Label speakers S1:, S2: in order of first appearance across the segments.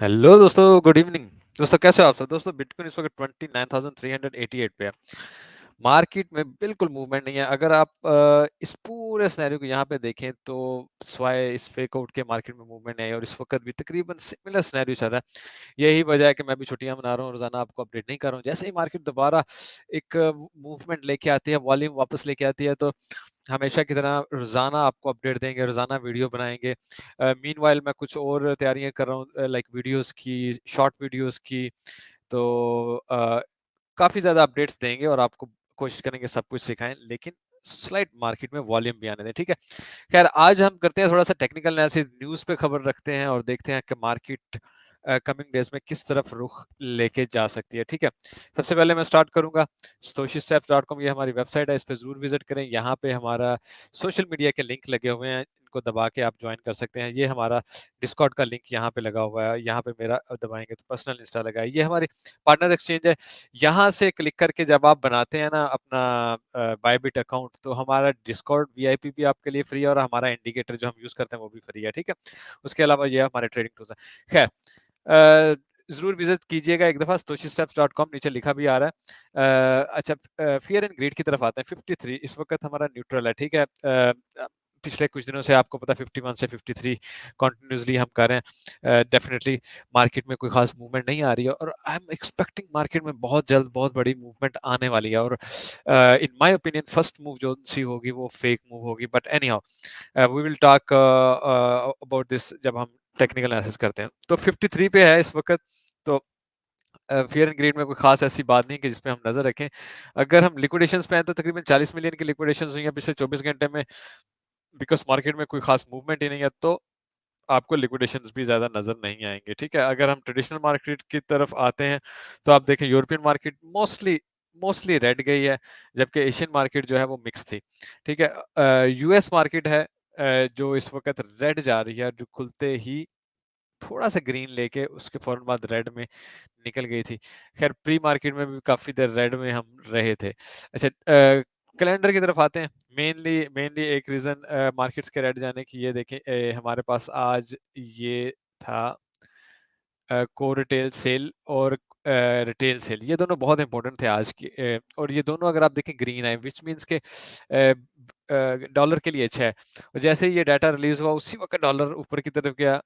S1: Hello दोस्तों, good evening. दोस्तों कैसे हो आप सब? दोस्तों बिटकॉइन इस वक्त 29,388 पे है। मार्केट में बिल्कुल मूवमेंट नहीं है। अगर आप इस पूरे सिनेरियो को यहाँ पे देखें तो स्वाय इस फेक आउट के मार्केट में मूवमेंट नहीं है और इस वक्त भी तकरीबन सिमिलर सिनेरियो चल रहा है। यही वजह है कि मैं भी छुट्टियां मना रहा हूँ, रोजाना आपको अपडेट नहीं कर रहा हूँ। जैसे ही मार्केट दोबारा एक मूवमेंट लेके आती है, वॉल्यूम वापस लेके आती है, तो हमेशा की तरह रोज़ाना आपको अपडेट देंगे, रोज़ाना वीडियो बनाएँगे। मीनवाइल मैं कुछ और तैयारियाँ कर रहा हूँ, लाइक वीडियोज़ की, शॉर्ट वीडियोज़ की। तो काफ़ी ज़्यादा अपडेट्स देंगे और आपको कोशिश करेंगे सब कुछ सिखाएँ, लेकिन स्लाइट मार्केट में वॉल्यूम भी आने दें, ठीक है? खैर आज हम करते हैं थोड़ा-सा टेक्निकल एनालिसिस, न्यूज़ पे खबर रखते हैं और देखते हैं कि मार्केट कमिंग डेज़ में किस तरफ रुख लेके जा सकती है, ठीक है? सबसे पहले मैं स्टार्ट करूँगा, stoichsteps.com, ये हमारी वेबसाइट है, इस पे ज़रूर विज़िट करें। यहाँ पे हमारा सोशल मीडिया के लिंक लगे हुए हैं, इनको दबा के आप जॉइन कर सकते हैं। ये हमारा डिस्कॉर्ड का लिंक यहाँ पे लगा हुआ है, यहाँ पे मेरा दबाएँगे तो पर्सनल इंस्टा लगा है। ये हमारी पार्टनर एक्सचेंज है। यहाँ से क्लिक करके जब आप बनाते हैं ना अपना बायबिट अकाउंट, तो हमारा डिस्कॉर्ड वीआईपी भी आपके लिए फ्री है और हमारा इंडिकेटर जो हम यूज़ करते हैं वो भी फ्री है, ठीक है? उसके अलावा ये हमारे ट्रेडिंग टूल्स हैं। खैर ज़रूर विज़िट कीजिएगा एक दफ़ा, stoichsteps.com, नीचे लिखा भी आ रहा है। अच्छा, फ़ियर एंड ग्रीड की तरफ आते हैं। 53 इस वक़्त हमारा न्यूट्रल है, ठीक है? पिछले कुछ दिनों से आपको पता है 51 से 53 कंटिन्यूअसली हम कर रहे हैं। डेफ़िनिटली मार्केट में कोई ख़ास मूवमेंट नहीं आ रही है और आई एम एक्सपेक्टिंग मार्केट में बहुत जल्द बहुत बड़ी मूवमेंट आने वाली है और in my opinion first move जो-सी होगी वो फेक मूव होगी, but anyhow we will talk about this जब हम टेक्निकल एनालिसिस करते हैं। तो 53 पे है इस वक़्त। तो फ़ियर एंड ग्रीड में कोई ख़ास ऐसी बात नहीं है कि जिस पे हम नज़र रखें। अगर हम लिक्विडेशंस पे हैं तो तकरीबन 40 मिलियन की लिक्विडेशंस हुई हैं पिछले 24 घंटे में, बिकॉज़ मार्केट में कोई ख़ास मूवमेंट ही नहीं है, तो आपको लिक्विडेशंस भी ज़्यादा नज़र नहीं आएँगे, ठीक है? अगर हम ट्रेडिशनल मार्केट की तरफ आते हैं, तो आप देखें European market mostly mostly red गई है, जबकि एशियन मार्केट जो है वो मिक्स थी, ठीक है? यूएस मार्केट है जो इस वक़्त रेड जा रही है, जो खुलते ही थोड़ा-सा ग्रीन लेके उसके फ़ौरन बाद रेड में निकल गई थी। ख़ैर प्री मार्केट में भी काफ़ी देर रेड में हम रहे थे। अच्छा, कैलेंडर की तरफ आते हैं। मेनली मेनली एक रीज़न मार्केट्स के रेड जाने की ये देखें, हमारे पास आज ये था कोर रिटेल सेल और रिटेल सेल, ये दोनों बहुत इंपॉर्टेंट थे आज की, और ये दोनों अगर आप देखें ग्रीन आए, व्हिच मीन्स के डॉलर के लिए अच्छा है। और जैसे ही ये डाटा रिलीज़ हुआ उसी वक़्त डॉलर ऊपर की तरफ गया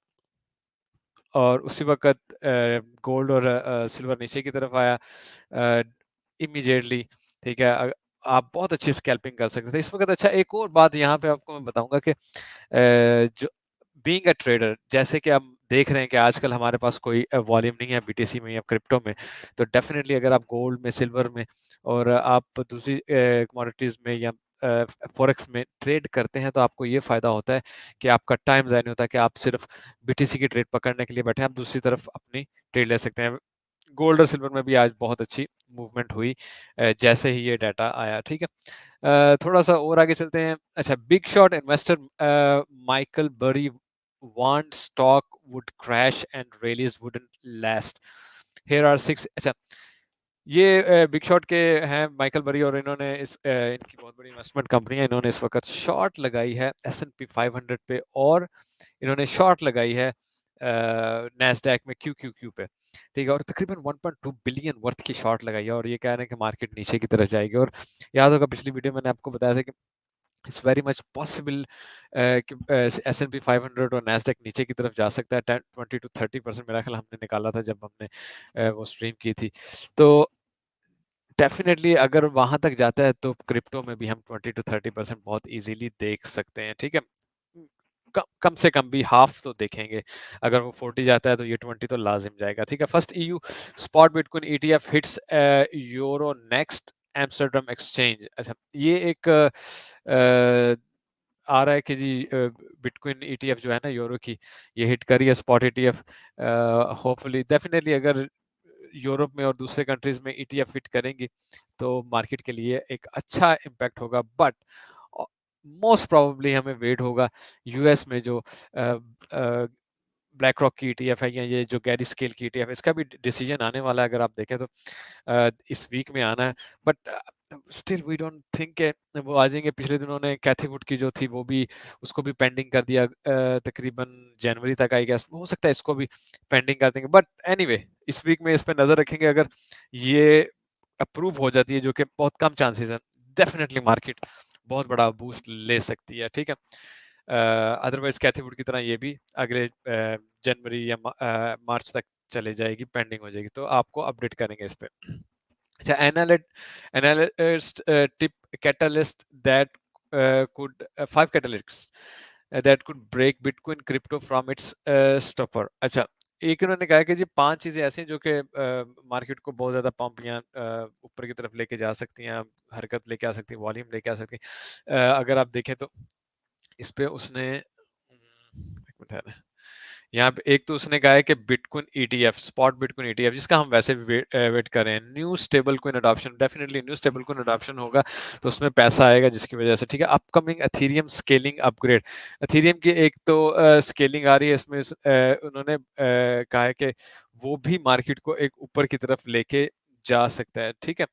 S1: और उसी वक़्त गोल्ड और सिल्वर नीचे की तरफ आया इमीडिएटली, ठीक है? आप बहुत अच्छी स्कैल्पिंग कर सकते थे इस वक़्त। अच्छा, एक और बात यहाँ पे आपको मैं बताऊँगा कि जो बीइंग अ ट्रेडर, जैसे कि आप देख रहे हैं कि आजकल हमारे पास कोई वॉल्यूम नहीं है बीटीसी में या क्रिप्टो में, तो डेफ़िनिटली अगर आप गोल्ड में, सिल्वर में और आप दूसरी कमोडिटीज़ में या फॉरेक्स में ट्रेड करते हैं, तो आपको ये फ़ायदा होता है कि आपका टाइम ज़ाया नहीं होता कि आप सिर्फ़ बीटीसी की ट्रेड पकड़ने के लिए बैठे हैं, आप दूसरी तरफ अपनी ट्रेड ले सकते हैं। गोल्ड और सिल्वर में भी आज बहुत अच्छी मूवमेंट हुई जैसे ही ये डाटा आया, ठीक है? थोड़ा-सा और आगे चलते हैं। अच्छा, big shot investor Michael Burry want stock would crash and rallies wouldn't last. Here are 6। अच्छा, ये बिग शॉट के हैं माइकल बरी और इन्होंने इनकी बहुत बड़ी इन्वेस्टमेंट कंपनी है। इन्होंने इस वक़्त शॉर्ट लगाई है एस&पी 500 पे और इन्होंने शॉर्ट लगाई है नैस्डैक में क्यूक्यूक्यू पे, ठीक है? और तकरीबन 1.2 बिलियन वर्थ की शॉर्ट लगाई है और ये कह रहे हैं कि मार्केट नीचे की तरफ जाएगी। और याद होगा पिछली वीडियो मैंने आपको बताया था कि इट्स वेरी मच पॉसिबल कि एस&पी 500 और नैस्डैक नीचे की तरफ जा सकता है। 20 टू 30% मेरा ख्याल हमने निकाला था जब हमने वो स्ट्रीम की थी। तो डेफ़िनेटली अगर वहाँ तक जाता है तो क्रिप्टो में भी हम 20 टू 30% बहुत ईज़िली देख सकते हैं, ठीक है? कम से कम भी हाफ़ तो देखेंगे। अगर वो 40 जाता है तो ये 20 तो लाज़िम जाएगा, ठीक है? First EU spot bitcoin ETF hits Euronext Amsterdam exchange. अच्छा, ये एक आ रहा है कि जी बिटकॉइन ईटीएफ जो है ना यूरो की, ये हिट करी है स्पॉट ईटीएफ। होपफुली डेफ़िनेटली अगर यूरोप में और दूसरे कंट्रीज़ में ईटीएफ हिट करेंगी, तो मार्केट के लिए एक अच्छा इम्पैक्ट होगा। बट अ, मोस्ट प्रोबेबली हमें वेट होगा यूएस में जो ब्लैक रॉक की ईटीएफ है या ये जो गैरी स्केल की ईटीएफ है, इसका भी डिसीजन आने वाला है। अगर आप देखें तो इस वीक में आना है। But still we don't think वो आ जाएंगे। पिछले दिनों ने कैथी वुड की जो थी वो भी, उसको भी पेंडिंग कर दिया तकरीबन जनवरी तक आई गेस। हो सकता है इसको भी पेंडिंग कर देंगे, बट एनीवे इस वीक में इस पे नजर रखेंगे। अगर ये अप्रूव हो जाती है, जो कि बहुत कम चांसेस है, डेफिनेटली मार्केट बहुत बड़ा बूस्ट ले सकती है। ठीक है, अदरवाइज कैथी वुड की तरह ये भी अगले जनवरी या मार्च तक चले जाएगी, पेंडिंग हो जाएगी, तो आपको अपडेट करेंगे इस पे। अच्छा, analyst tip catalyst that could five catalysts that could break Bitcoin crypto from its stopper। अच्छा, एक उन्होंने कहा कि जी 5 चीजें ऐसी हैं जो कि मार्केट को बहुत ज्यादा पंप या ऊपर की तरफ लेके जा सकती हैं, हरकत लेके आ सकती हैं, वॉल्यूम लेके आ सकती हैं। अगर आप देखें तो इस पे उसने एक मिनट है, यहाँ पे एक तो उसने कहा है कि bitcoin ETF, spot bitcoin ETF, जिसका हम वैसे भी वेट कर रहे हैं। New stable coin adoption, definitely new stable coin adoption होगा तो उसमें पैसा आएगा, जिसकी वजह से। ठीक है, upcoming Ethereum scaling upgrade, Ethereum की एक तो स्केलिंग आ रही है इसमें। उन्होंने कहा है कि वो भी मार्केट को एक ऊपर की तरफ लेके जा सकता है। ठीक है,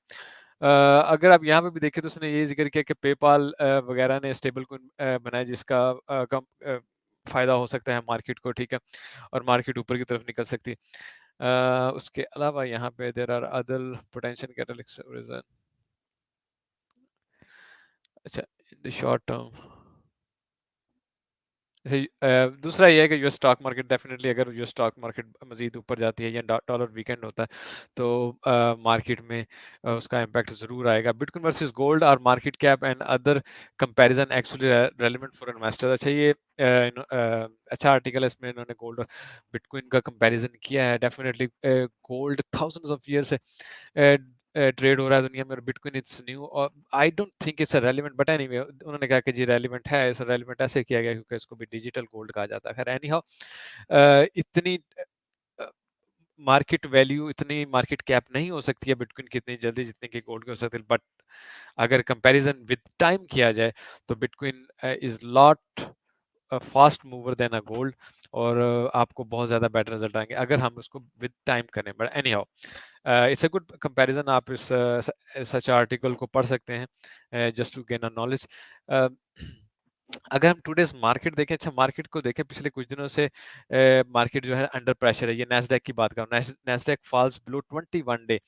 S1: अगर आप यहाँ पे भी देखें तो उसने ये जिक्र किया कि पेपाल वगैरह ने स्टेबल कॉइन बनाया, जिसका कम फायदा हो सकता है मार्केट को। ठीक है, और मार्केट ऊपर की तरफ निकल सकती है। उसके अलावा यहाँ पे there are other potential catalyst reason. अच्छा, इन द शॉर्ट टर्म, दूसरा ये है कि यूएस स्टॉक मार्केट, डेफिनेटली अगर यूएस स्टॉक मार्केट मजीद ऊपर जाती है या डॉलर वीकेंड होता है तो मार्केट में उसका इम्पैक्ट जरूर आएगा। बिटकॉइन वर्सेस गोल्ड और market cap and other comparison actually relevant for investors. अच्छा, ये अच्छा आर्टिकल है, इसमें इन्होंने गोल्ड और बिटकॉइन का कंपैरिजन किया है। Definitely gold thousands of year से ट्रेड हो रहा है दुनिया में, और बिटकॉइन इट्स न्यू, और I don't think it's relevant, but anyway उन्होंने कहा कि जी रेलिवेंट है। इस रेलिवेंट ऐसे किया गया क्योंकि इसको भी डिजिटल गोल्ड कहा जाता है। खैर एनी हाउ, इतनी मार्केट वैल्यू, इतनी मार्केट कैप नहीं हो सकती है बिटकॉइन की इतनी जल्दी जितने की गोल्ड की हो सकती है, बट अगर कंपैरिजन विद टाइम किया जाए तो bitcoin is lot fast mover than a gold, और आपको बहुत ज़्यादा बेटर रिजल्ट आएंगे अगर हम उसको विद टाइम करें। But any how it's a good comparison, आप इस सच आर्टिकल को पढ़ सकते हैं just to gain a knowledge. अगर हम टुडेस मार्केट देखें, अच्छा मार्केट को देखें, पिछले कुछ दिनों से मार्केट जो है अंडर प्रेशर है। ये नैस्डैक की बात करूं, Nasdaq falls below 21 day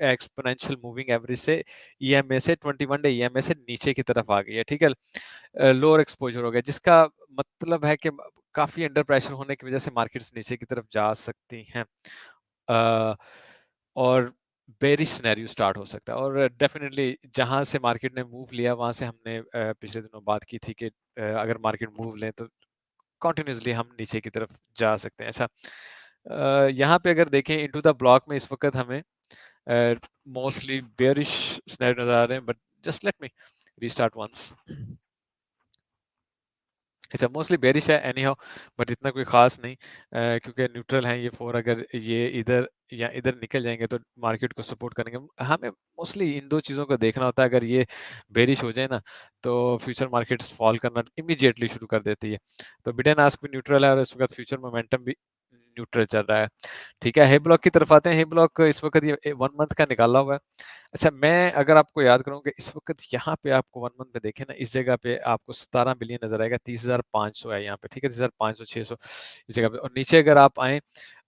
S1: exponential moving average से, ईएमए से 21 डे ईएमए से नीचे की तरफ आ गई है। ठीक है, लोअर एक्सपोजर हो गया, जिसका मतलब है कि काफी अंडर प्रेशर होने की वजह से मार्केट्स नीचे की तरफ जा सकती हैं, और बेरिश सिनेरियो स्टार्ट हो सकता है। और डेफिनेटली जहां से मार्केट ने मूव लिया वहां से हमने पिछले दिनों बात की थी कि अगर मार्केट मूव लें तो कंटिन्यूसली हम नीचे की तरफ जा सकते हैं। अच्छा, यहाँ पे अगर देखें इनटू द ब्लॉक में इस वक्त हमें मोस्टली बेरिश सिनेरियो नजर आ रहे हैं, but just let me restart once. अच्छा, मोस्टली बेरिश है एनी हाउ, बट इतना कोई खास नहीं, क्योंकि न्यूट्रल है ये फोर। अगर ये इधर या इधर निकल जाएंगे तो मार्केट को सपोर्ट करेंगे। हमें मोस्टली इन दो चीज़ों को देखना होता है। अगर ये बेरिश हो जाए ना तो फ्यूचर मार्केट्स फॉल करना इमीडिएटली शुरू कर देती है। तो बिड एंड आस्क भी न्यूट्रल है और इस वक्त फ्यूचर मोमेंटम भी न्यूट्रल चल रहा है। ठीक है, हे ब्लॉक की तरफ आते हैं। हे ब्लॉक इस वक्त ये 1 मंथ का निकाला हुआ है। अच्छा, मैं अगर आपको याद करूँ कि इस वक्त यहाँ पे आपको 1 मंथ पे देखें ना, इस जगह पे आपको 17 बिलियन नजर आएगा, 30,500 है यहाँ पे। ठीक है, 30,500 600 इस जगह पे, और नीचे अगर आप आए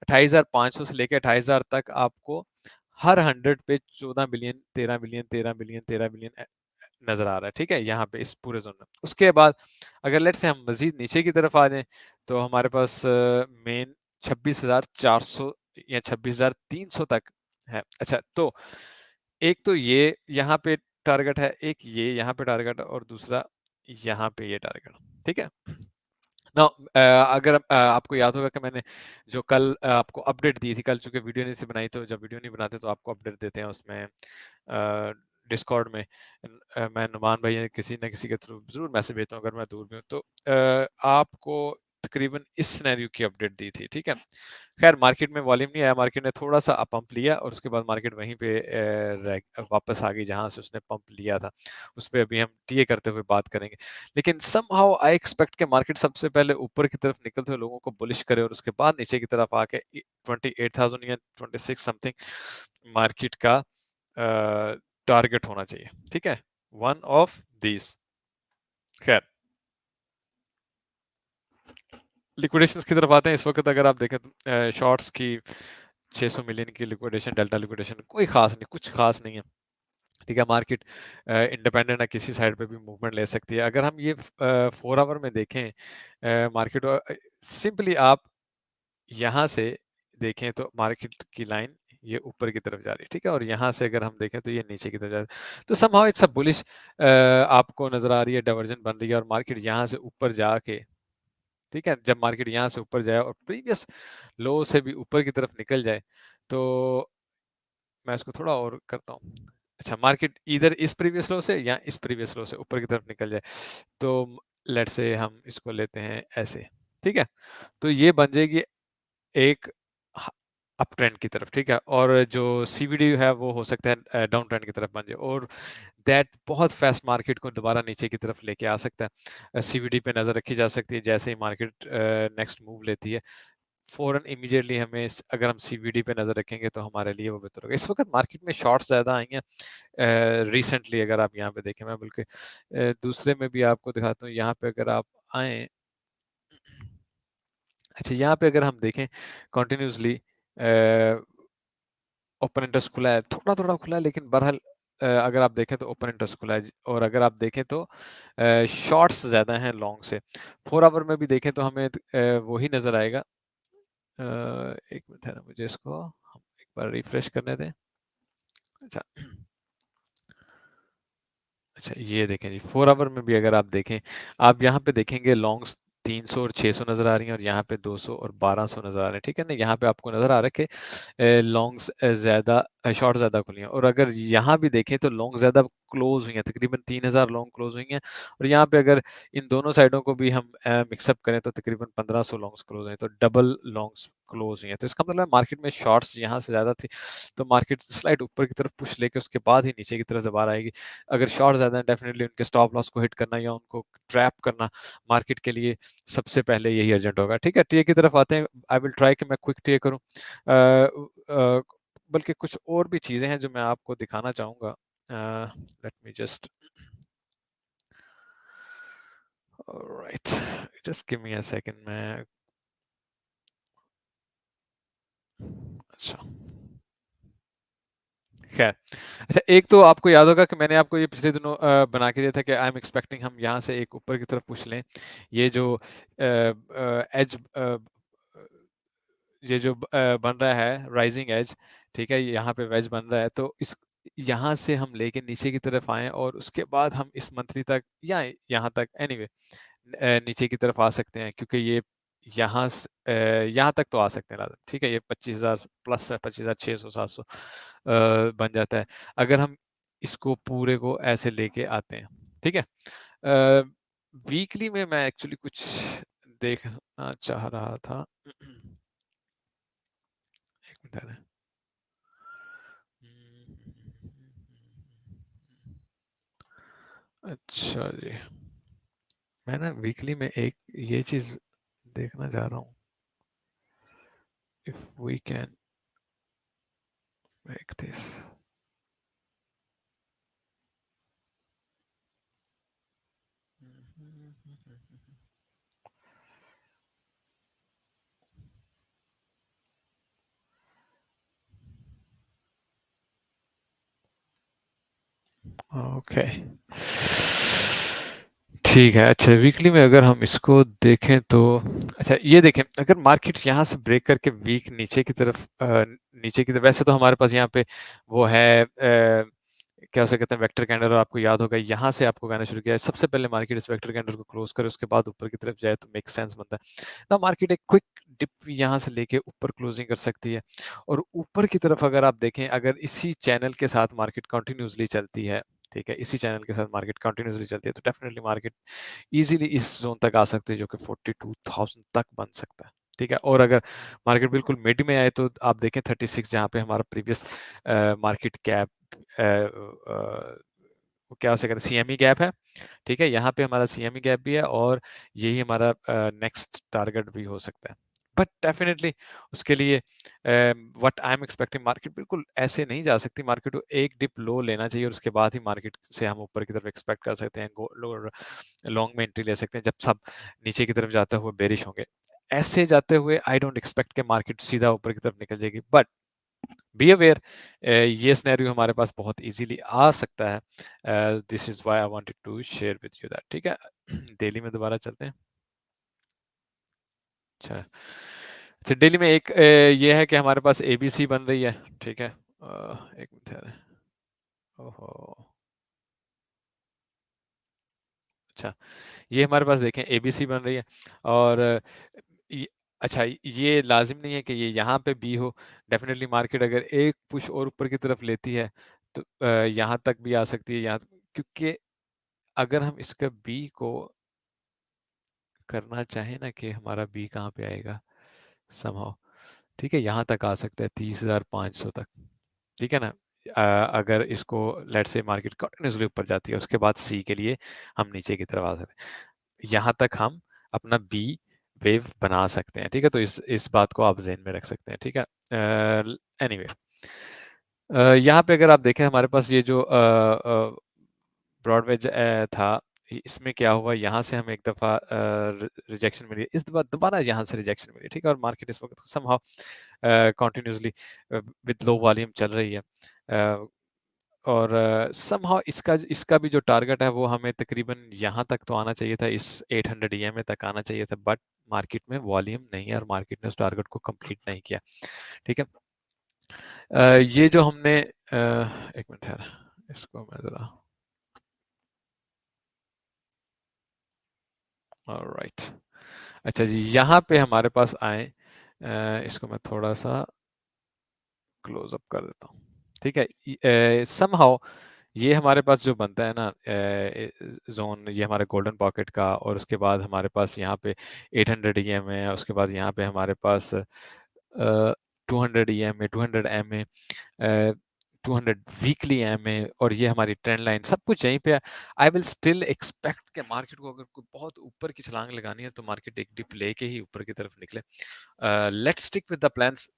S1: 28,500 से लेकर 28,000 तक आपको हर 100 पे 14 बिलियन 13 बिलियन 13 बिलियन 13 बिलियन नजर आ रहा है। ठीक है, यहाँ पे इस पूरे जोन में। उसके बाद अगर लेट से हम मजीद नीचे की तरफ आ जाएं तो हमारे पास मेन 26,400 या 26,300 तक है। अच्छा, तो एक तो ये यहाँ पे टारगेट है, एक ये यहाँ पे टारगेट है, और दूसरा यहाँ पे ये टारगेट। ठीक है ना, अगर आपको याद होगा कि मैंने जो कल आपको अपडेट दी थी, कल चूंकि वीडियो नहीं सी बनाई, तो जब वीडियो नहीं बनाते तो आपको अपडेट देते हैं उसमें डिस्कॉर्ड में। मैं नुमान भाई या किसी न किसी के थ्रू जरूर मैसेज भेजता हूँ अगर मैं दूर भी हूँ तो। आपको तकरीबन इस सिनेरियो की अपडेट दी थी। ठीक है, खैर मार्केट में वॉल्यूम नहीं आया, मार्केट ने थोड़ा सा पंप लिया और उसके बाद मार्केट वहीं पे वापस आ गई जहां से उसने पंप लिया था। उस पर अभी हम टीए करते हुए बात करेंगे, लेकिन समहाउ आई एक्सपेक्ट के मार्केट सबसे पहले ऊपर की तरफ निकलते हुए लोगों को बुलिश करे, और उसके बाद नीचे की तरफ आके 28,000 या 26 समथिंग मार्केट का टारगेट होना चाहिए, ठीक है, वन ऑफ दीज। खैर, लिक्विडेशंस की तरफ आते हैं। इस वक्त अगर आप देखें तो शॉर्ट्स की 600 मिलियन की लिक्विडेशन, डेल्टा लिक्विडेशन कोई खास नहीं, कुछ खास नहीं है, ठीक है। मार्केट इंडिपेंडेंट है, किसी साइड पे भी मूवमेंट ले सकती है। अगर हम ये 4 आवर में देखें मार्केट, सिंपली आप यहाँ से देखें तो मार्केट की लाइन ये ऊपर की तरफ जा रही है, ठीक है, और यहाँ से अगर हम देखें तो ये नीचे की तरफ जा रही है। तो समहाउ इट्स अ बुलिश आपको नजर आ रही है, डाइवर्जन बन रही है और मार्केट यहाँ से ऊपर जाके, ठीक है, जब मार्केट यहाँ से ऊपर जाए और प्रीवियस लो से भी ऊपर की तरफ निकल जाए, तो मैं इसको थोड़ा और करता हूँ। अच्छा, मार्केट इधर इस प्रीवियस लो से या इस प्रीवियस लो से ऊपर की तरफ निकल जाए, तो लेट्स से हम इसको लेते हैं ऐसे, ठीक है, तो ये बन जाएगी एक अप ट्रेंड की तरफ, ठीक है, और जो सीवीडी है वो हो सकता है डाउन ट्रेंड की तरफ बन जाए, और दैट बहुत फास्ट मार्केट को दोबारा नीचे की तरफ लेके आ सकता है। सीवीडी पे नजर रखी जा सकती है, जैसे ही मार्केट नेक्स्ट मूव लेती है फौरन इमीडिएटली हमें अगर हम सीवीडी पे नजर रखेंगे तो हमारे लिए वो बेहतर होगा। इस वक्त मार्केट में शॉर्ट्स ज्यादा आई हैं रिसेंटली, अगर आप यहाँ पे देखें, मैं बल्कि दूसरे में भी आपको दिखाता हूँ। यहाँ पे अगर आप आए, अच्छा, यहाँ पे अगर हम देखें कंटिन्यूसली ओपन इंटरेस्ट खुला है, थोड़ा थोड़ा खुला है, लेकिन बहरहाल अगर आप देखें तो ओपन इंटरेस्ट खुला है, और अगर आप देखें तो शॉर्ट्स ज्यादा हैं लॉन्ग से। 4 आवर में भी देखें तो हमें वही नजर आएगा। एक मिनट है ना, मुझे इसको हम एक बार रिफ्रेश करने दें। अच्छा, अच्छा, ये देखें जी, 4 आवर में भी अगर आप देखें, आप यहाँ पे देखेंगे लॉन्ग्स 300 और 600 नजर आ रही हैं, और यहाँ पे 200 और 1200 नजर आ रहे हैं, ठीक है ना। यहाँ पे आपको नजर आ रहा है कि लॉन्ग्स ज्यादा, शॉर्ट ज्यादा खुली हैं, और अगर यहाँ भी देखें तो लॉन्ग ज्यादा क्लोज हुई हैं, तकरीबन 3000 लॉन्ग क्लोज हुई हैं, और यहाँ पे अगर इन दोनों साइडों को भी हम मिक्सअप करें तो तकरीबन 1500 लॉन्ग्स क्लोज हैं, तो डबल लॉन्ग्स क्लोज हुई हैं। तो इसका मतलब है मार्केट में शॉर्ट्स यहाँ से ज्यादा थी, तो मार्केट स्लाइड ऊपर की तरफ पुश लेके उसके बाद ही नीचे की तरफ दोबारा आएगी। अगर शॉर्ट ज्यादा है, डेफिनेटली उनके स्टॉप लॉस को हिट करना या उनको ट्रैप करना मार्केट के लिए सबसे पहले यही अर्जेंट होगा, ठीक है। टीए की तरफ आते हैं। आई विल ट्राई कि मैं क्विक टीए करूं, बल्कि कुछ और भी चीजें हैं जो मैं आपको दिखाना चाहूंगा। Let me just, alright, just give me a second. मैं, अच्छा, खैर, अच्छा, एक तो आपको याद होगा कि मैंने आपको ये पिछले दिनों बना के दिया था कि आई एम एक्सपेक्टिंग हम यहाँ से एक ऊपर की तरफ पुश लें। ये जो एज, ये जो बन रहा है राइजिंग एज, ठीक है, यहाँ पे वेज बन रहा है, तो इस यहाँ से हम लेके नीचे की तरफ आए और उसके बाद हम इस मंथली तक या यहाँ तक, एनीवे नीचे की तरफ आ सकते हैं, क्योंकि ये यहाँ तक तो आ सकते हैं लाजम, ठीक है। ये 25,000 प्लस है, 25,600 700 बन जाता है अगर हम इसको पूरे को ऐसे लेके आते हैं, ठीक है। वीकली में मैं एक्चुअली कुछ देखना चाह रहा था। एक मिनट है। अच्छा जी, मैं ना वीकली में एक ये चीज देखना चाह रहा हूँ, if we can make this. Okay, ठीक है। अच्छा, वीकली में अगर हम इसको देखें तो, अच्छा, ये देखें, अगर मार्केट यहाँ से ब्रेक करके वीक नीचे की तरफ वैसे तो हमारे पास यहाँ पे वो है क्या उसे कहते हैं, वेक्टर कैंडल, और आपको याद होगा यहाँ से आपको कहना शुरू किया है सबसे पहले मार्केट इस वेक्टर कैंडल को क्लोज करे उसके बाद ऊपर की तरफ जाए तो मेक सेंस बनता है ना। मार्केट एक क्विक डिप यहाँ से लेके ऊपर क्लोजिंग कर सकती है, और ऊपर की तरफ अगर आप देखें, अगर इसी चैनल के साथ मार्केट कंटिन्यूसली चलती है, ठीक है, इसी चैनल के साथ मार्केट कंटिन्यूसली चलती है, तो डेफिनेटली मार्केट इजीली इस जोन तक आ सकती है जो कि 42,000 तक बन सकता है, ठीक है। और अगर मार्केट बिल्कुल मिड में आए तो आप देखें 36 जहाँ पे हमारा प्रीवियस मार्केट कैप वो क्या उसे कहते हैं, सीएमई गैप है, ठीक है, यहाँ पे हमारा सीएमई गैप भी है, और यही हमारा नेक्स्ट टारगेट भी हो सकता है। बट डेफिनिटली उसके लिए what I am expecting, market बिल्कुल ऐसे नहीं जा सकती, मार्केट को एक डिप लो लेना चाहिए और उसके बाद ही मार्केट से हम ऊपर की तरफ एक्सपेक्ट कर सकते हैं, लॉन्ग में एंट्री ले सकते हैं जब सब नीचे की तरफ जाते हुए बेरिश होंगे। ऐसे जाते हुए आई डोंट एक्सपेक्ट कि मार्केट सीधा ऊपर की तरफ निकल जाएगी, बट बी अवेयर, ये सिनेरियो हमारे पास बहुत इजीली आ सकता है। This is why I wanted to share with you that, ठीक है। डेली में दोबारा चलते हैं। अच्छा अच्छा, डेली में एक ये है कि हमारे पास एबीसी बन रही है, ठीक है। एक मिनट यार, ओहो, अच्छा, ये हमारे पास देखें एबीसी बन रही है और ये, अच्छा, ये लाजिम नहीं है कि ये यहाँ पे बी हो, डेफिनेटली मार्केट अगर एक पुश और ऊपर की तरफ लेती है तो यहाँ तक भी आ सकती है, यहाँ, क्योंकि अगर हम इसका बी को करना चाहें ना कि हमारा बी कहाँ पे आएगा समहाउ, ठीक है, यहाँ तक आ सकता है 30,500 तक, ठीक है ना। अगर इसको लेट्स से मार्केट कंटिन्यूसली ऊपर जाती है उसके बाद सी के लिए हम नीचे की तरफ आ सकते हैं, यहाँ तक हम अपना बी वेव बना सकते हैं, ठीक है। तो इस बात को आप ज़हन में रख सकते हैं, ठीक है। एनीवे, यहाँ पे अगर आप देखें हमारे पास ये जो ब्रॉडवेज था, इसमें क्या हुआ, यहाँ से हमें एक दफ़ा रिजेक्शन मिली, इस दफ़ा दोबारा यहाँ से रिजेक्शन मिली, ठीक है। और मार्केट इस वक्त somehow continuously with low volume चल रही है, और समहाउ इसका इसका भी जो टारगेट है वो हमें तकरीबन यहाँ तक तो आना चाहिए था, इस 800 ईएमए तक आना चाहिए था, बट मार्केट में वॉल्यूम नहीं है और मार्केट ने उस टारगेट को कंप्लीट नहीं किया, ठीक है। ये जो हमने एक मिनट यार, इसको मैं ज़रा, ऑलराइट, अच्छा जी, यहाँ पे हमारे पास आए, इसको मैं थोड़ा सा क्लोज अप कर देता हूँ, ठीक है। समहाउ ये हमारे पास जो बनता है ना जोन, ये हमारे गोल्डन पॉकेट का, और उसके बाद हमारे पास यहाँ पे 800 ईएम है, उसके बाद यहाँ पे हमारे पास 200 ईएम है, 200 एम है, 200 वीकली एम है, और ये हमारी ट्रेंड लाइन सब कुछ यहीं पे है। आई विल स्टिल एक्सपेक्ट कि मार्केट को अगर कोई बहुत ऊपर की छलांग लगानी है तो मार्केट एक डिप लेके ही ऊपर की तरफ निकले। Let's stick with the plans,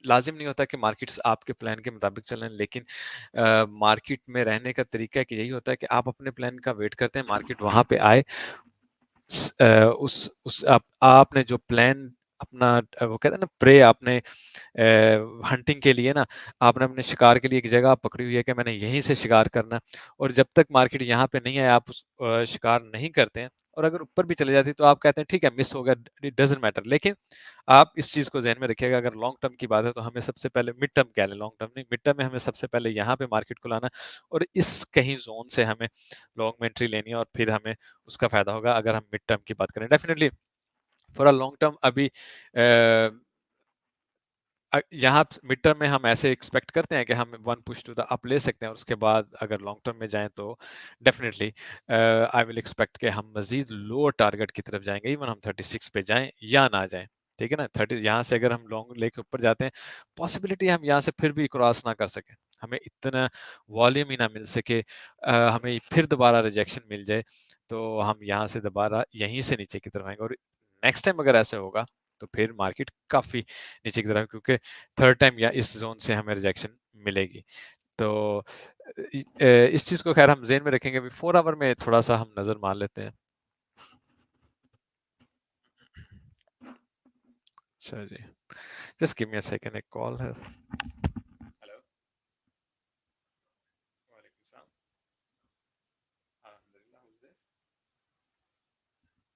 S1: लाजिम नहीं होता कि मार्केट्स आपके प्लान के मुताबिक चलें, लेकिन मार्केट में रहने का तरीका कि यही होता है कि आप अपने प्लान का वेट करते हैं, मार्केट वहां पे आए, उस आपने जो प्लान अपना वो कहते हैं ना प्रे, आपने हंटिंग के लिए ना, आपने अपने शिकार के लिए एक जगह पकड़ी हुई है कि मैंने यहीं से शिकार करना, और जब तक मार्केट यहाँ पे नहीं आया आप उस शिकार नहीं करते हैं, और अगर ऊपर भी चले जाती है तो आप कहते हैं ठीक है मिस हो गया, इट डजंट मैटर। लेकिन आप इस चीज़ को ज़हन में रखिएगा, अगर लॉन्ग टर्म की बात है तो हमें सबसे पहले, मिड टर्म कह लें, लॉन्ग टर्म नहीं, मिड टर्म में हमें सबसे पहले यहाँ पे मार्केट को लाना, और इस कहीं जोन से हमें लॉन्ग में एंट्री लेनी है, और फिर हमें उसका फायदा होगा अगर हम मिड टर्म की बात करें। Definitely for a long term अभी यहाँ मिड टर्म में हम ऐसे एक्सपेक्ट करते हैं कि हम one push to the up ले सकते हैं, और उसके बाद अगर लॉन्ग टर्म में जाएं तो डेफिनेटली आई विल एक्सपेक्ट कि हम मजीद लोअर टारगेट की तरफ जाएंगे, इवन हम 36 पे जाएं या ना जाएं, ठीक है ना। 30 यहाँ से अगर हम लॉन्ग लेके ऊपर जाते हैं, पॉसिबिलिटी हम यहाँ से फिर भी क्रॉस ना कर सकें, हमें इतना वॉल्यूम ही ना मिल सके, हमें फिर दोबारा रिजेक्शन मिल जाए, तो हम यहाँ से दोबारा यहीं से नीचे की तरफ आएंगे, और नेक्स्ट टाइम अगर ऐसे होगा तो फिर मार्केट काफ़ी नीचे की तरफ, क्योंकि थर्ड टाइम या इस जोन से हमें रिजेक्शन मिलेगी। तो इस चीज़ को खैर हम ज़हन में रखेंगे। अभी 4 आवर में थोड़ा-सा हम नज़र मार लेते हैं। अच्छा जी, just give me a second, एक कॉल है। हेलो, वालेकुम सलाम, अल्हम्दुलिल्लाह, who is this?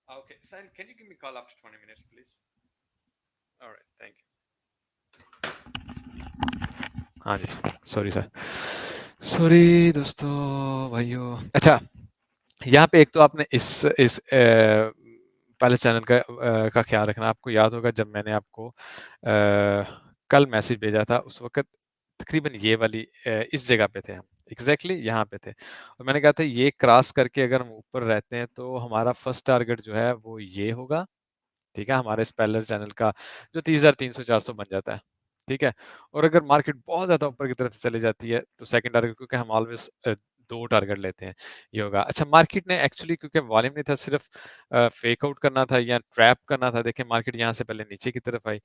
S1: Okay, sir can you give me call after 20 minutes please? Alright, thank you. हाँ जी, सॉरी सर। सॉरी दोस्तों, भाइयों। अच्छा, यहाँ पे एक तो आपने इस पहले चैनल का ख्याल रखना। आपको याद होगा जब मैंने आपको कल मैसेज भेजा था, उस वक़्त तकरीबन ये वाली इस जगह पे थे हम, एग्ज़ैक्टली यहाँ पे थे, और मैंने कहा था ये क्रॉस करके अगर हम ऊपर रहते हैं तो हमारा फर्स्ट टारगेट जो है वो ये होगा, ठीक है, हमारे स्पेलर चैनल का, जो 30,300-400 बन जाता है, ठीक है। और अगर मार्केट बहुत ज़्यादा ऊपर की तरफ चली जाती है तो सेकंड टारगेट, क्योंकि हम ऑलवेज़ 2 टारगेट लेते हैं, ये होगा। अच्छा, मार्केट ने एक्चुअली क्योंकि वॉल्यूम नहीं था, सिर्फ फेक आउट करना था या ट्रैप करना था। देखिए मार्केट यहाँ से पहले नीचे की तरफ आई,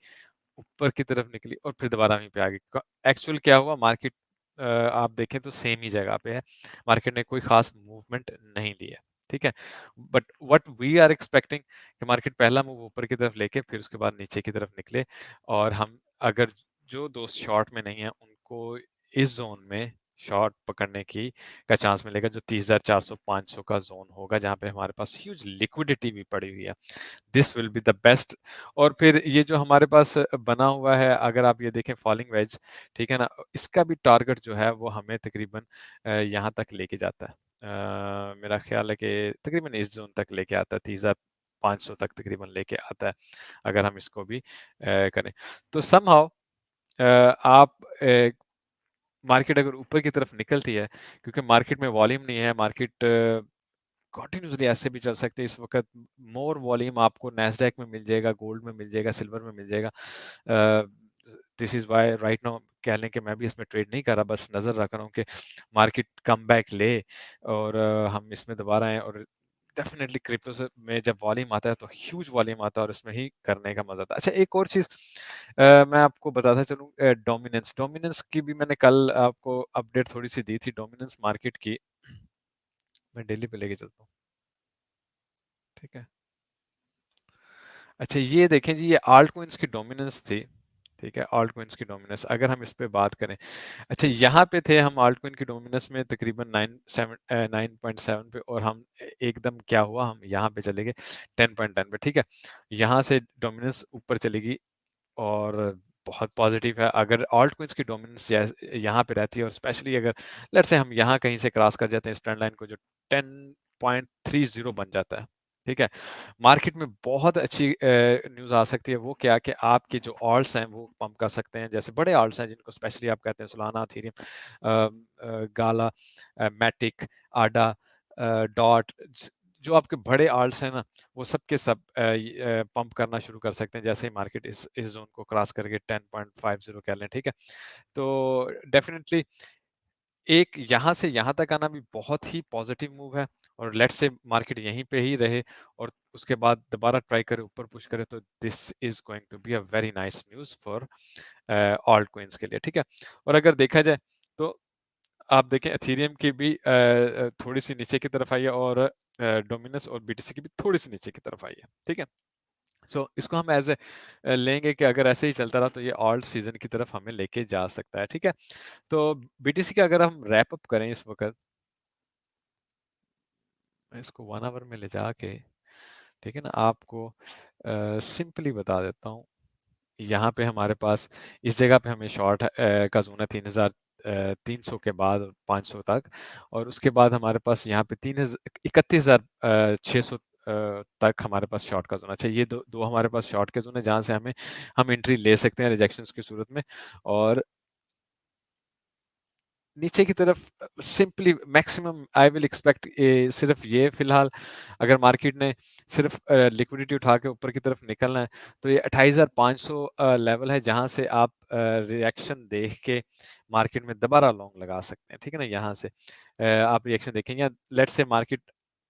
S1: ऊपर की तरफ निकली और फिर दोबारा वहीं पे आ गई। एक्चुअल क्या हुआ, मार्केट आप देखें तो सेम ही जगह पे है, मार्केट ने कोई खास मूवमेंट नहीं ली है, ठीक है। But what we are expecting कि मार्केट पहला मूव ऊपर की तरफ लेके फिर उसके बाद नीचे की तरफ निकले, और हम अगर जो दोस्त शॉर्ट में नहीं है उनको इस जोन में शॉर्ट पकड़ने की का चांस मिलेगा, जो 30,400-500 का जोन होगा, जहाँ पे हमारे पास ह्यूज लिक्विडिटी भी पड़ी हुई है। This will be the best. और फिर ये जो हमारे पास बना हुआ है, अगर आप ये देखें फॉलिंग वेज, ठीक है ना, इसका भी टारगेट जो है वो हमें तकरीबन यहाँ तक लेके जाता है। मेरा ख्याल है कि तकरीबन इस जोन तक लेके आता है, 30,500 तक तकरीबन लेके आता है, अगर हम इसको भी करें तो समहाउ आप मार्केट अगर ऊपर की तरफ निकलती है, क्योंकि मार्केट में वॉल्यूम नहीं है, मार्केट कंटिन्यूअसली ऐसे भी चल सकते हैं। इस वक़्त मोर वॉल्यूम आपको नैस्डैक में मिल जाएगा, गोल्ड में मिल जाएगा, सिल्वर में मिल जाएगा। This is why right now कह लें कि मैं भी इसमें ट्रेड नहीं कर रहा, बस नज़र रख रहा हूँ कि मार्केट कमबैक ले और हम इसमें दोबारा आएँ। और डेफ़िनेटली क्रिप्टो से में जब वॉल्यूम आता है तो ह्यूज वॉल्यूम आता है और इसमें ही करने का मज़ा आता है। अच्छा, एक और चीज़ मैं आपको बताता चलूँ, डोमिनेंस डोमिनेंस की भी मैंने कल आपको अपडेट थोड़ी-सी दी थी डोमिनेंस मार्केट की। मैं डेली पे लेके चलता हूँ, ठीक है। अच्छा, ये देखें जी, ये आल्ट कोइंस की डोमिनेंस थी, ठीक है, आल्ट कोइंस की डोमिनेंस अगर हम इस पे बात करें। अच्छा, यहाँ पे थे हम आल्ट कोइन की डोमिनेंस में तकरीबन 9.7 पे, और हम एकदम क्या हुआ, हम यहाँ पे चले गए 10.10 पे, ठीक है। यहाँ से डोमिनेंस ऊपर चलेगी और बहुत पॉजिटिव है। अगर ऑल्ट कोइंस की डोमिनेंस यहाँ पे रहती है, और स्पेशली अगर लेट्स से हम यहाँ कहीं से क्रॉस कर जाते हैं इस ट्रेंड लाइन को, जो 10.30 बन जाता है, ठीक है, मार्केट में बहुत अच्छी न्यूज़ आ सकती है। वो क्या कि आपके जो ऑल्ट्स हैं वो पंप कर सकते हैं, जैसे बड़े ऑल्ट्स हैं जिनको स्पेशली आप कहते हैं सोलाना, इथेरियम, गाला, मैटिक, आडा, डॉट, जो आपके बड़े ऑल्ट्स हैं ना, वो सब के सब पंप करना शुरू कर सकते हैं जैसे ही मार्केट इस जोन को क्रॉस करके 10.50 कह लें, ठीक है। तो डेफिनेटली एक यहाँ से यहाँ तक आना भी बहुत ही पॉजिटिव मूव है, और लेट्स से मार्केट यहीं पे ही रहे और उसके बाद दोबारा ट्राई करे ऊपर पुश करे, तो this is going to be a very nice news for alt coins के लिए, ठीक है। और अगर देखा जाए तो आप देखें एथेरियम की भी थोड़ी सी नीचे की तरफ आई है, और डोमिनस और बीटीसी की भी थोड़ी सी नीचे की तरफ आई है, ठीक है। सो इसको हम एज ए लेंगे कि अगर ऐसे ही चलता रहा तो ये ऑल्ट सीजन की तरफ हमें लेके जा सकता है, ठीक है। तो बीटीसी का अगर हम रैप अप करें इस वक्त, मैं इसको 1 आवर में ले जाके, ठीक है ना, आपको सिंपली बता देता हूँ। यहाँ पे हमारे पास इस जगह पे हमें शॉर्ट का जोन है 3,300 के बाद 500 तक, और उसके बाद हमारे पास यहाँ पे 31,600 तक हमारे पास शॉर्ट का जोन है। अच्छा, ये दो दो हमारे पास शॉर्ट के जोन है जहाँ से हमें हम एंट्री ले सकते हैं रिजेक्शंस की सूरत में। और नीचे की तरफ simply maximum I will expect सिर्फ ये फिलहाल, अगर मार्केट ने सिर्फ लिक्विडिटी उठा के ऊपर की तरफ निकलना है तो ये 28,500 लेवल है, जहां से आप रिएक्शन देख के मार्केट में दोबारा लॉन्ग लगा सकते हैं, ठीक है ना। यहाँ से आप रिएक्शन देखेंगे, लेट्स से मार्केट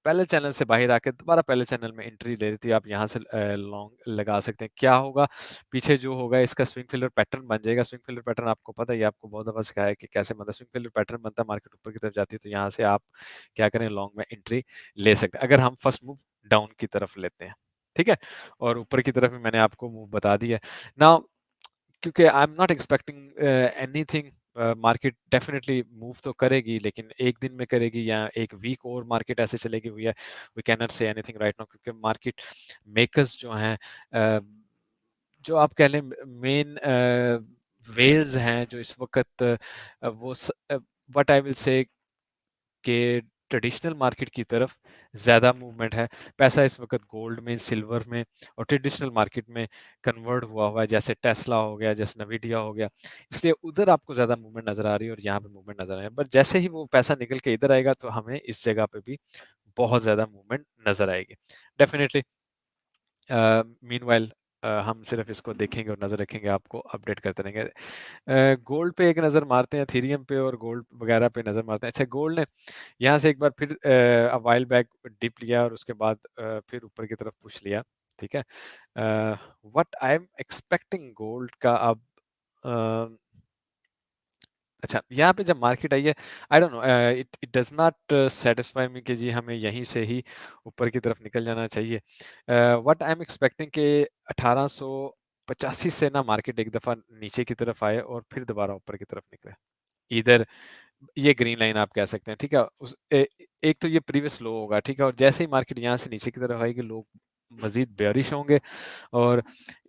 S1: पहले चैनल से बाहर आके दोबारा पहले चैनल में एंट्री ले रही थी, आप यहाँ से लॉन्ग लगा सकते हैं। क्या होगा पीछे, जो होगा इसका स्विंग फील्डर पैटर्न बन जाएगा। स्विंग फील्डर पैटर्न आपको पता है, ये आपको बहुत दफा सिखाया है कि कैसे बनता है। स्विंग फील्डर पैटर्न बनता है, मार्केट ऊपर की तरफ जाती है तो यहाँ से आप क्या करें, लॉन्ग में एंट्री ले सकते हैं, अगर हम फर्स्ट मूव डाउन की तरफ लेते हैं, ठीक है। और ऊपर की तरफ भी मैंने आपको मूव बता दिया नाउ, क्योंकि I am not expecting anything. Market definitely move तो करेगी, लेकिन एक दिन में करेगी या एक वीक और मार्केट ऐसे चलेगी, we can not say anything right now, क्योंकि मार्केट मेकर्स जो हैं, जो आप कह लें मेन वेल्स हैं जो इस वक्त वो व्हाट आई विल से कि ट्रेडिशनल मार्केट की तरफ ज़्यादा मूवमेंट है। पैसा इस वक्त गोल्ड में, सिल्वर में और ट्रेडिशनल मार्केट में कन्वर्ट हुआ हुआ है, जैसे टेस्ला हो गया, जैसे नवीडिया हो गया, इसलिए उधर आपको ज़्यादा मूवमेंट नज़र आ रही है और यहाँ पे मूवमेंट नज़र आ रही है। बट जैसे ही वो पैसा निकल के इधर आएगा तो हमें इस जगह पे भी बहुत ज़्यादा मूवमेंट नज़र आएगी डेफिनेटली। मीनवाइल हम सिर्फ इसको देखेंगे और नज़र रखेंगे, आपको अपडेट करते रहेंगे। गोल्ड पे एक नज़र मारते हैं, इथेरियम पे और गोल्ड वगैरह पे नज़र मारते हैं। अच्छा, गोल्ड ने यहाँ से एक बार फिर अ व्हाइल बैक डिप लिया और उसके बाद फिर ऊपर की तरफ पुश लिया, ठीक है। What I am expecting gold का अब अ, अच्छा, यहाँ पे जब मार्केट आई है, I don't know, it it does not satisfy me कि जी हमें यहीं से ही ऊपर की तरफ निकल जाना चाहिए। व्हाट आई एम एक्सपेक्टिंग कि 1885 से ना मार्केट एक दफ़ा नीचे की तरफ आए और फिर दोबारा ऊपर की तरफ निकले। ईदर ये ग्रीन लाइन आप कह सकते हैं, ठीक है? एक तो ये प्रीवियस लो होगा, ठीक है? और जैसे ही मार्केट यहाँ से नीचे की तरफ आएगी, लोग मज़ीद बेयरिश होंगे और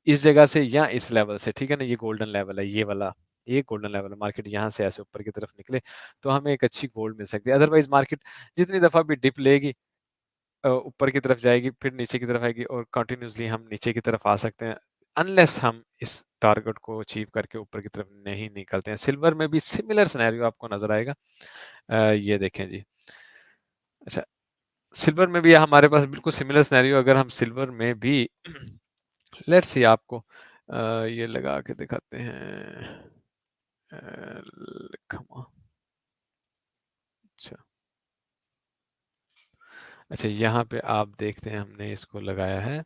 S1: इस जगह से या इस लेवल से, ठीक है ना? ये गोल्डन लेवल है, ये वाला, ये गोल्डन लेवल है। मार्केट यहाँ से ऐसे ऊपर की तरफ निकले, तो हमें एक अच्छी गोल्ड मिल सकती है। अदरवाइज़ मार्केट जितनी दफ़ा भी डिप लेगी, ऊपर की तरफ जाएगी, फिर नीचे की तरफ आएगी और कंटिन्यूअसली हम नीचे की तरफ आ सकते हैं, अनलेस हम इस टारगेट को अचीव करके ऊपर की तरफ नहीं निकलते हैं। सिल्वर में भी सिमिलर सिनेरियो आपको नज़र आएगा। ये देखें जी। अच्छा, सिल्वर में भी हमारे पास बिल्कुल सिमिलर सिनेरियो, अगर हम सिल्वर में भी लेट्स सी आपको ये लगा के दिखाते हैं। Come on. अच्छा, अच्छा यहाँ पे आप देखते हैं हमने इसको लगाया है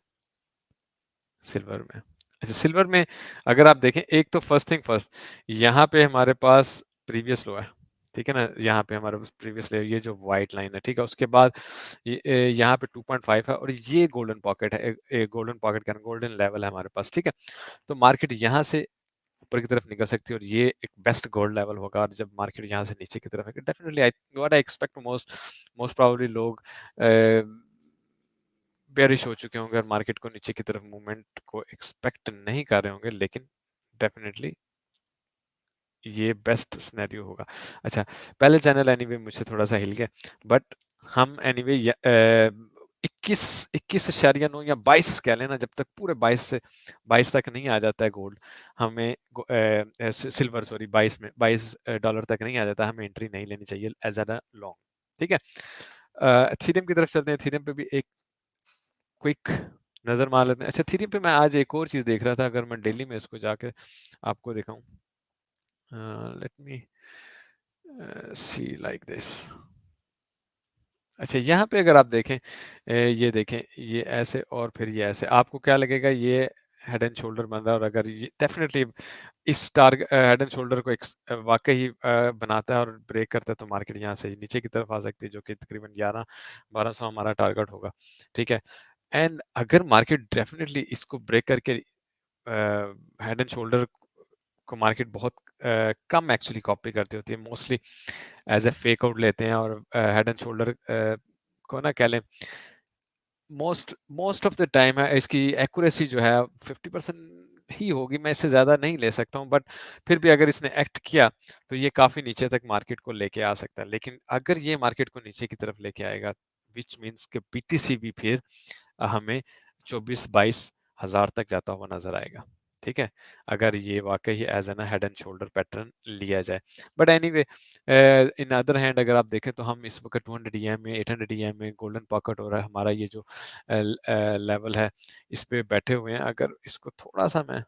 S1: सिल्वर में। अच्छा, सिल्वर में अगर आप देखें, एक तो फर्स्ट थिंग फर्स्ट, यहाँ पे हमारे पास प्रीवियस लो है, ठीक है ना? यहाँ पे हमारे पास प्रीवियस लो, ये जो व्हाइट लाइन है, ठीक है? उसके बाद यहाँ पे 2.5 है और ये गोल्डन पॉकेट है, गोल्डन पॉकेट का गोल्डन लेवल है हमारे पास, ठीक है? तो मार्केट यहाँ से ऊपर की तरफ निकल सकती है और ये एक बेस्ट गोल्ड लेवल होगा। और जब मार्केट यहाँ से नीचे की तरफ है, definitely I what I expect most, most probably लोग बेयरिश हो चुके होंगे और मार्केट को नीचे की तरफ मूवमेंट को एक्सपेक्ट नहीं कर रहे होंगे, लेकिन डेफिनेटली ये बेस्ट सिनेरियो होगा। अच्छा, पहले चैनल एनीवे मुझसे थोड़ा-सा हिल गया, बट हम एनीवे 21.9 या 22 कह लेना, जब तक पूरे 22 से 22 तक नहीं आ जाता है गोल्ड, हमें सिल्वर सॉरी 22 में $22 तक नहीं आ जाता, हमें एंट्री नहीं लेनी चाहिए एज़ अ लॉन्ग, ठीक है? एथेरियम की तरफ चलते हैं। एथेरियम पे भी एक क्विक नज़र मार लेते हैं। अच्छा, एथेरियम पे मैं आज एक और चीज़ देख रहा था, अगर मैं डेली में इसको जाके आपको दिखाऊँ, let me see like this. अच्छा, यहाँ पे अगर आप देखें, ये देखें, ये ऐसे और फिर ये ऐसे, आपको क्या लगेगा ये हेड एंड शोल्डर बन रहा है? और अगर ये डेफिनेटली इस हेड एंड शोल्डर को वाक़ई बनाता है और ब्रेक करता है, तो मार्केट यहाँ से नीचे की तरफ आ सकती है, जो कि तकरीबन 11-1200 हमारा टारगेट होगा, ठीक है? एंड अगर मार्केट डेफिनेटली इसको ब्रेक करके हेड एंड शोल्डर को मार्केट बहुत कम एक्चुअली कॉपी करती होती है, mostly as a fake out लेते हैं और हेड एंड शोल्डर को ना कह लें, most most of the time है इसकी एक्यूरेसी जो है 50% ही होगी, मैं इससे ज़्यादा नहीं ले सकता हूँ, बट फिर भी अगर इसने एक्ट किया तो ये काफ़ी नीचे तक मार्केट को लेके आ सकता है। लेकिन अगर ये मार्केट को नीचे की तरफ लेके आएगा, व्हिच मीन्स कि बीटीसी भी फिर हमें 24-22 हज़ार तक जाता हुआ नज़र आएगा, ठीक है? अगर ये वाक़ई as an head and shoulder pattern लिया जाए। But anyway, in other hand अगर आप देखें, तो हम इस वक़्त 200 ईएम में, 800 ईएम में गोल्डन पॉकेट हो रहा है हमारा, ये जो लेवल है, इस पे बैठे हुए हैं। अगर इसको थोड़ा-सा मैं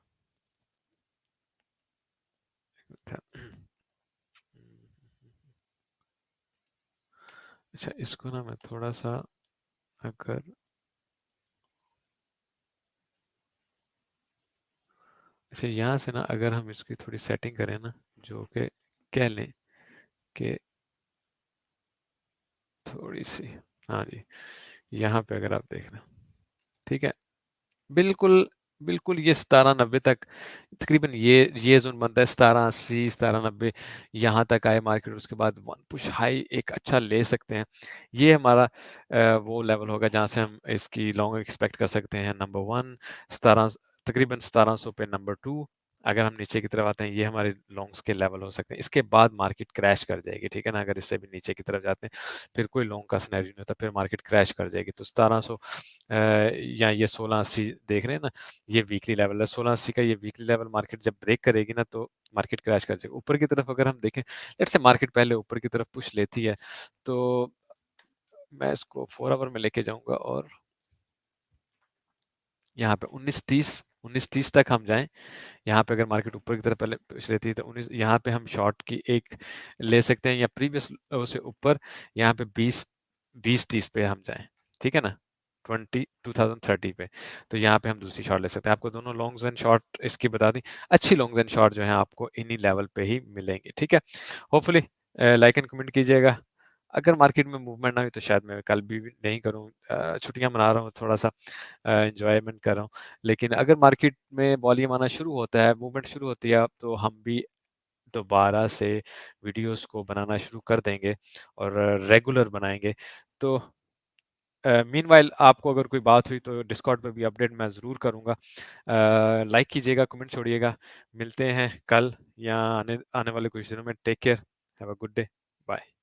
S1: अच्छा, इसको ना मैं थोड़ा-सा अगर अच्छा, यहाँ से ना अगर हम इसकी थोड़ी सेटिंग करें ना, जो कि कह लें कि थोड़ी-सी, हाँ जी, यहाँ पे अगर आप देख रहे हैं, ठीक है? बिल्कुल, बिल्कुल ये 17-90 तक तकरीबन ये ज़ोन बनता है, 17-80, 17-90 यहाँ तक आए मार्केट, उसके बाद वन पुश हाई एक अच्छा ले सकते हैं। ये हमारा वो लेवल होगा जहाँ से हम इसकी लॉन्ग एक्सपेक्ट कर सकते हैं। नंबर 1 17 तकरीबन 1700 पे, नंबर 2 अगर हम नीचे की तरफ आते हैं, ये हमारे लॉन्ग्स के लेवल हो सकते हैं। इसके बाद मार्केट क्रैश कर जाएगी, ठीक है ना? अगर इससे भी नीचे की तरफ जाते हैं, फिर कोई लॉन्ग का सिनेरियो नहीं होता, फिर मार्केट क्रैश कर जाएगी। तो 1700 या ये 1680 देख रहे हैं ना, ये वीकली लेवल है। 1680 का ये वीकली लेवल मार्केट जब ब्रेक करेगी ना, तो मार्केट क्रैश कर जाएगी। ऊपर की तरफ अगर हम देखें, लेट्स से मार्केट पहले ऊपर की तरफ पुश लेती है, तो मैं इसको 4 आवर में लेके जाऊँगा और यहाँ पे 1930 19:30 तक हम जाएँ, यहाँ पे अगर मार्केट ऊपर की तरफ पहले पुश लेती है तो 19 यहाँ पे हम शॉर्ट की एक ले सकते हैं या प्रीवियस से ऊपर यहाँ पे 20-30 पे हम जाएँ, ठीक है ना? 2030 पे, तो यहाँ पे हम दूसरी शॉर्ट ले सकते हैं। आपको दोनों लॉन्ग्स एंड शॉर्ट इसकी बता दी। अच्छी लॉन्ग्स एंड शॉर्ट जो हैं आपको इन्हीं लेवल पे ही मिलेंगी, ठीक है? होपफुली लाइक एंड कमेंट कीजिएगा। अगर मार्केट में मूवमेंट ना हुई तो शायद मैं कल भी नहीं करूँ, छुट्टियाँ मना रहा हूँ, थोड़ा-सा एन्जॉयमेंट कर रहा हूँ। लेकिन अगर मार्केट में वॉल्यूम आना शुरू होता है, मूवमेंट शुरू होती है, तो हम भी दोबारा से वीडियोज़ को बनाना शुरू कर देंगे और रेगुलर बनाएँगे। तो मीनवाइल आपको अगर कोई बात हुई तो डिस्कॉर्ड पे भी अपडेट मैं ज़रूर करूँगा। लाइक कीजिएगा, कमेंट छोड़िएगा। मिलते हैं कल या आने आने वाले कुछ दिनों में। Take care, have a good day, bye.